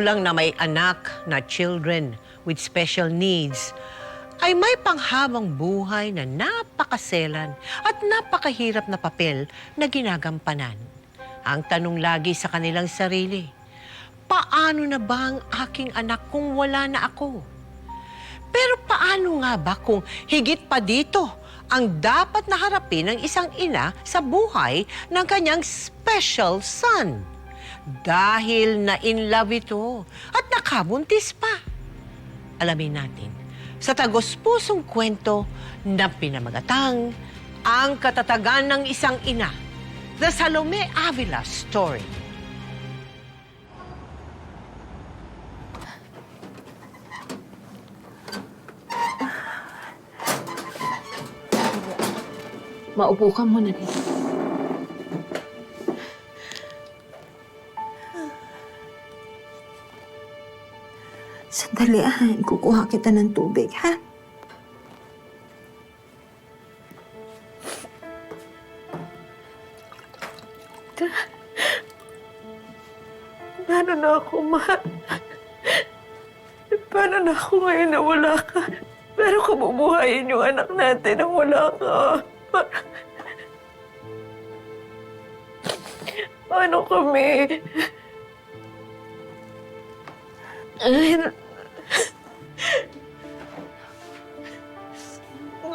magulang na may anak na children with special needs ay may panghabang buhay na napakaselan at napakahirap na papel na ginagampanan. Ang tanong lagi sa kanilang sarili, paano na ba ang aking anak kung wala na ako? Pero paano nga ba kung higit pa dito ang dapat na harapin ng isang ina sa buhay ng kanyang special son? Dahil na in love ito at nakabuntis pa. Alamin natin sa tagos-pusong kwento na pinamagatang Ang Katatagan ng Isang Ina, The Salome Avila Story. Maupo ka muna dito. Sandali, kukuha kita ng tubig, ha? Paano na ako, Ma? Paano na ako ngayon na wala ka? Pero kabubuhayin yung anak natin nang wala ka. Paano kami?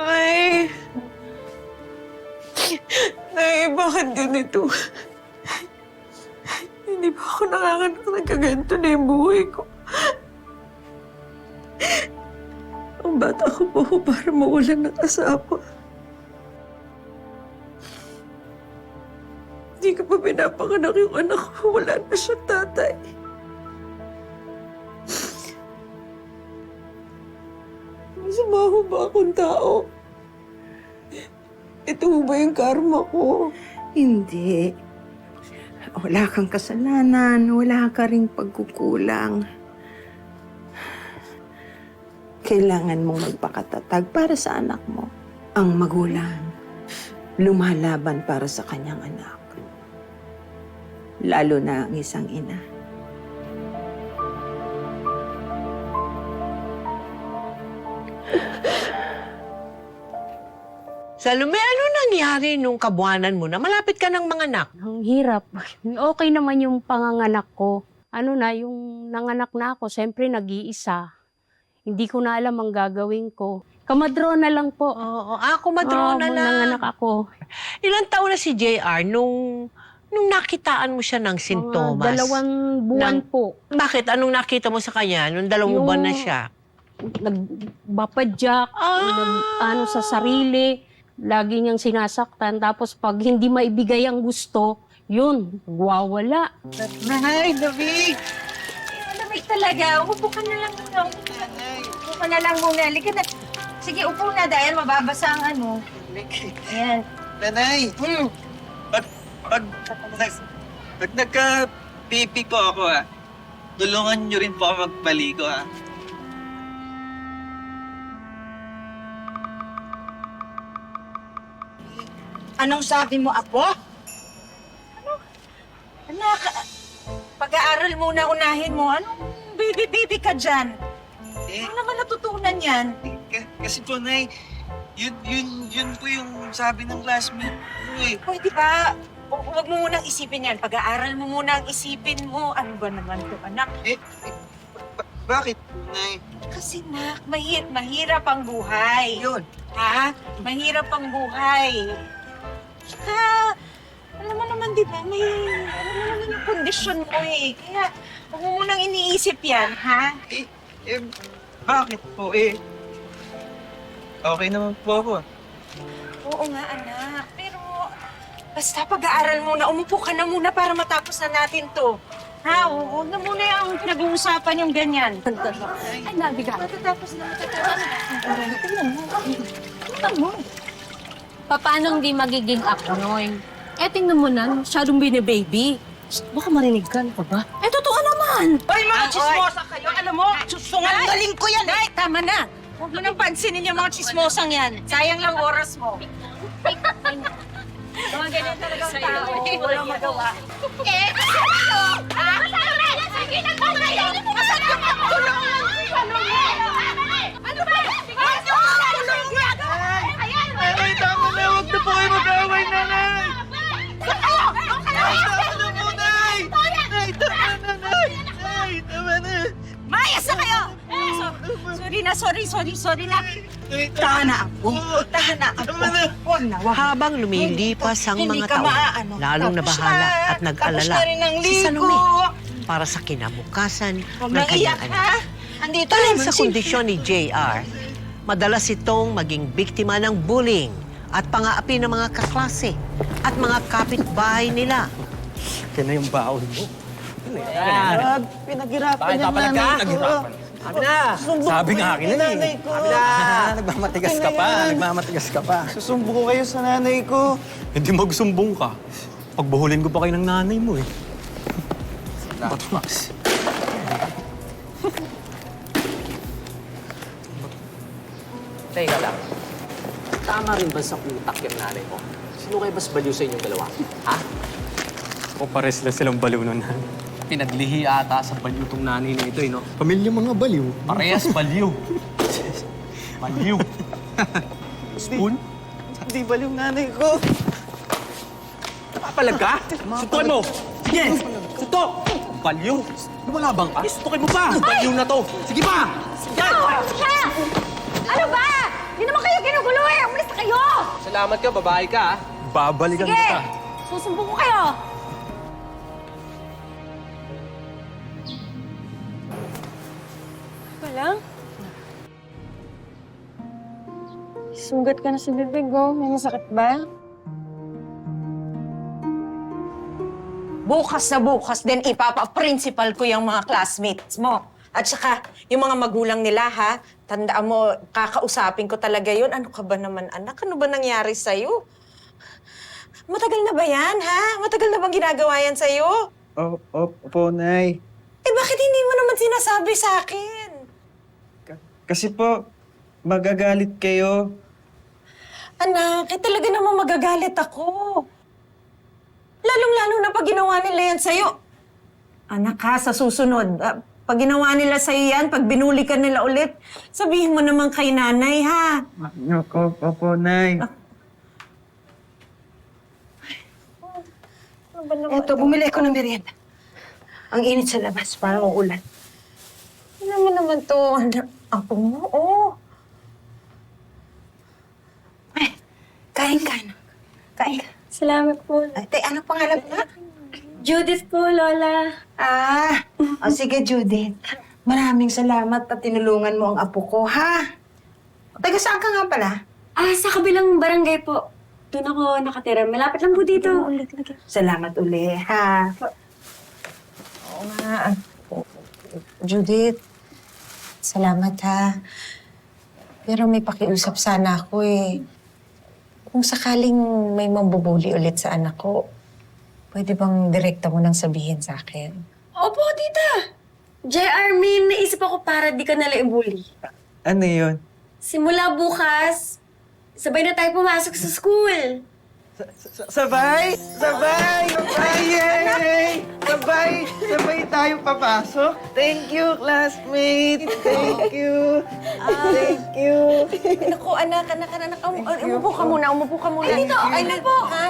Nay! Nay, bakit ganito? Hindi ba ako nakakanak na kaganto na yung buhay ko? Ang bata ko pa ako para mawalan ng asawa. Hindi ko pa pinapanganak yung anak ko. Wala na siyang tatay. Masama ko ba akong tao? Ito ba yung karma ko? Hindi. Wala kang kasalanan, wala ka ring pagkukulang. Kailangan mong magpakatatag para sa anak mo. Ang magulang, lumalaban para sa kanyang anak. Lalo na ang isang ina. Salome, ano nangyari nung kabuanan mo na malapit ka ng mga anak? Ang hirap. Okay naman yung panganganak ko. Ano na, yung nanganak na ako, siyempre nag-iisa. Hindi ko na alam ang gagawin ko. Kamadrona lang po. Oo, kumadrona na. Nanganak ako. Ilang taon na si JR nung nakitaan mo siya ng sintomas? Mga 2 buwan po. Bakit? Anong nakita mo sa kanya nung 2 buwan na siya? Nagbapadyak, ano sa sarili. Lagi niyang sinasaktan. Tapos pag hindi maibigay ang gusto, yun, wawala. Nay, David! Lamig talaga. Upo ka na lang muna. Upo ka na lang muna. Halika na. Sige, upo na dahil mababasa ang ano. Ayan. Nanay! Pag nagka-pipi po ako, tulungan niyo rin po ako magpaligo, Anong sabi mo, Apo? Ano? Anak, pag-aaral muna unahin mo. Anong baby-baby ka dyan? Ano naman natutunan yan? Kasi po, Nay, yun po yung sabi ng classmate ko Pwede ba? Huwag mo munang isipin yan. Pag-aaral mo muna ang isipin mo. Ano ba naman to, anak? Bakit, Nay? Kasi, nak, mahirap ang buhay. Yun. Ha? Mahirap ang buhay. Saka, alam mo naman, di ba, alam mo naman yung kondisyon mo eh. Kaya, huwag mo munang iniisip yan, ha? Bakit po, okay naman po ako. Oo nga, anak. Pero, basta pag-aaral muna, umupo ka na muna para matapos na natin to. Ha? Huwag na muna yung pinag-uusapan yung ganyan. Ay, nabigat. Matatapos na. Tingnan mo. Paano hindi magiging ako noon? Eh, tingnan mo na, masyadong binibaby. Baka marinig ka, ano pa ba? Eh, totoo naman! Hoy, mga chismosa kayo! Alam mo, sungaling ko yan eh! Tama na! Huwag mo nang pansinin yung mga chismosang yan. Sayang lang oras mo. Mga ganyan talaga ang tao. Walang magawa. Eh, ano? Ha? Tigilan mo na yun! Asan ka pa? Tulungan! Ano ba? Tigilan mo! Tulungan! Ayan! Nanay, tama na. Huwag na po kayo mag-away, nanay. Doon kayo! Doon kayo! Nay, tama na po, nay. Nay, tama na, nay. Nay, tama na. Mayas na kayo! Sorry na. Nay, Tahan na ako. Tahan na ako. Tama na. Huwag na, huwag na. Habang lumilipas ang Hindi mga ka taon, maaano. lalong Tapos nabahala na. at nag-alala Tapos na rin ang si ligo. Salome para sa kinabukasan Huwag ng nang kanyang iyak, anak. ha? Andito Dahil naman sa si... kondisyon ni JR, madalas itong maging biktima ng bullying at pang-aapi ng mga kaklase at mga kapitbahay nila. Yan na yung baon mo. Pinaghirapan Bakit papalag ka? Naghirapan. Sabi na! Sabi nga akin na nanay ko. Sabi na! Nagmamatigas ka pa. Nagmamatigas ka pa. Susumbo ko kayo sa nanay ko. Hindi magsumbong ka. Pagbuhulin ko pa kayo ng nanay mo eh. Batmax. Teka lang. Tama rin ba sa utak yung nanay mo? Sino kayo mas baliw sa inyong dalawa? Ha? O pares lang silang baliw nun. Pinaglihi ata sa baliw tong nanay na ito, eh, no? Pamilya mga baliw. Parehas baliw. Baliw. Spoon? Hindi baliw nanay ko. Papalag ka? Suntukin mo! Sige! Suntok! Baliw? Lumalabang ka? Suntukin mo pa! Baliw na to! Sige pa! Ano ba? Hindi naman kayo ginugulo eh! Umalis na kayo! Salamat ka, babae ka, ha? Babalikan Sige! kita. Susumbong ko kayo! Wala. Sugat ka na sa bibig, oh. May masakit ba? Bukas na bukas din ipapa-principal ko yung mga classmates mo. At saka, yung mga magulang nila, ha? Tandaan mo, kakausapin ko talaga yun. Ano ka ba naman, anak? Ano ba nangyari sa'yo? Matagal na ba yan, ha? Matagal na bang ginagawa yan sa'yo? Opo, nay. Eh, bakit hindi mo naman sinasabi sa akin? Kasi po, magagalit kayo. Anak, talaga naman magagalit ako. Lalong-lalo na pag ginawa nila yan sa'yo. Anak ha, sa susunod, pag ginawa nila sa'yo yan, pag binuli ka nila ulit, sabihin mo naman kay nanay, ha? Opo, nay. Eto, bumili ako ng merienda. Ang init sa labas, parang uulan. Ano naman to, anak? Ako mo, oh. Kain ka na. Kain ka. Salamat po. Ay, ano pangalan mo? Judith po, Lola. Sige, Judith. Maraming salamat at tinulungan mo ang apo ko, ha? Taga saan ka nga pala? Sa kabilang barangay po. Doon ako nakatira. Malapit lang po dito. Salamat uli, ha? Oo nga. Judith, salamat ha. Pero may pakiusap sana ako eh. Kung sakaling may mambubuli ulit sa anak ko, pwede bang direkta mo nang sabihin sa akin? Opo, tita. JR, may naisip ako para di ka nala i-bully. Ano yun? Simula bukas, sabay na tayo pumasok sa school. Sabay! Sabay! Sabay! Yay! Sabay! Sabay tayo papasok. Thank you, classmate! Thank you! Thank you! Naku, anak. Umupo ka muna. Ay, dito. Okay na po. Ha?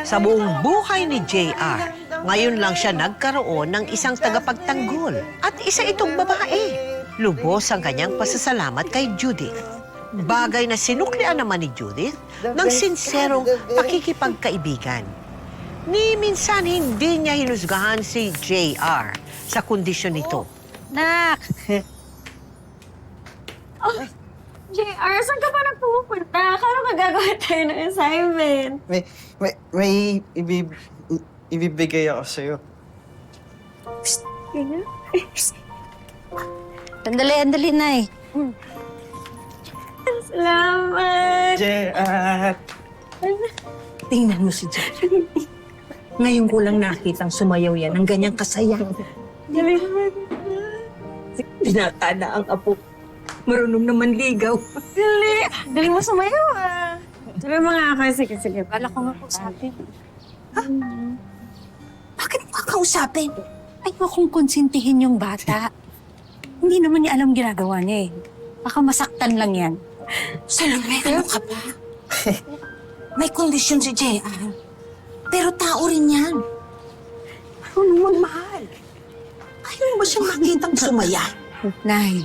Sa buong buhay ni JR, ngayon lang siya nagkaroon ng isang tagapagtanggol. At isa itong babae. Lubos ang kanyang pasasalamat kay Judith. Bagay na sinuklian naman ni Judith ng sinserong pakikipagkaibigan. Ni minsan hindi niya hinusgahan si JR sa kondisyon nito. Nak! JR, saan ka pa nagpupunta? Akala ka gagawa tayo ng assignment. May ibibigay ako sa'yo. Andali, Nay. Salamat! JR! Tingnan mo si Jack. Ngayon ko lang nakitang sumayaw yan ng ganyang kasaya. Tinatana ang apo. Marunong naman ligaw. Galing mo sumayaw, ah. Sabi mga ako, sige. Bala ko nga po sabi. Bakit mo kakausapin? Ayaw kong konsintihin yung bata. Hindi naman niya alam ginagawa niya eh. Baka masaktan lang yan. Salome, ano ka ba? May kondisyon si J.R. Pero tao rin yan. Ano naman, mahal? Ayaw mo ba siyang makitang sumaya? Nay,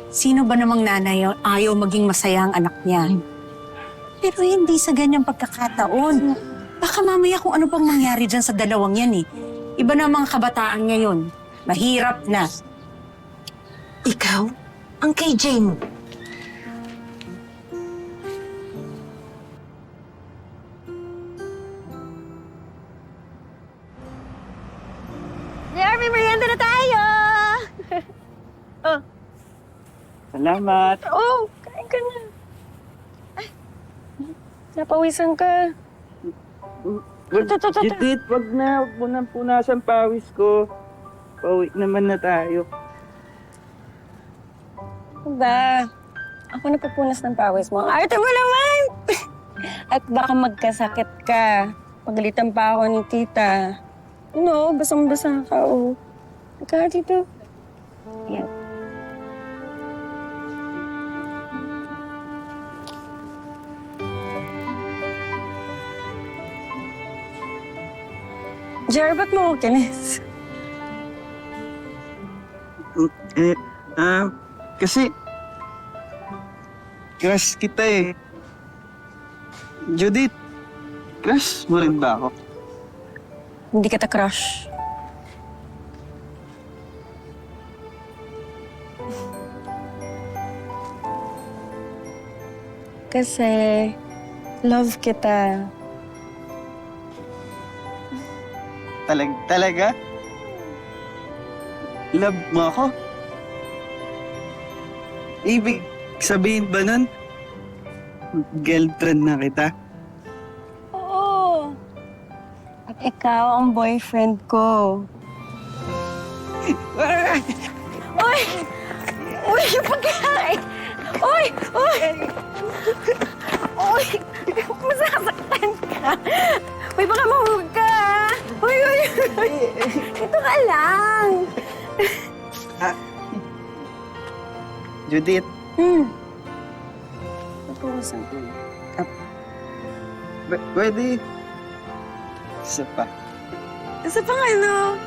sino ba namang nanay ayaw maging masaya ang anak niya? Pero hindi sa ganyang pagkakataon. Baka mamaya kung ano pang mangyari dyan sa dalawang yan eh. Iba na ang mga kabataan ngayon. Mahirap na. Ikaw, ang KJ mo. Jeremy, merienda na tayo! Salamat. Oh, kain ka na. Ay, napawisan ka. Judith, wag mo nang punasan pawis ko. Pauwi naman na tayo. Ba, ako nagpupunas ng pawis mo. Ang arte mo naman! At baka magkasakit ka. Pagalitan pa ako ni tita. Ano, basang-basa ka, oh. Ika dito. Yan. Jer, ba't mo ako kinis? Kasi crush kita eh. Judith, crush mo rin ba ako? Hindi kita crush. Kasi love kita. Talaga? Love mo ako? Ibig sabihin ba nun, girlfriend na kita? Oo. At ikaw ang boyfriend ko. Uy! Uy, yung pagkain! Uy! Uy! Uy! Masasaktan ka! Uy, baka mahulog ka! Uy, uy! Ito ka lang! Judith, Napuwasan ko. pwede isa pa. Isa pang ano?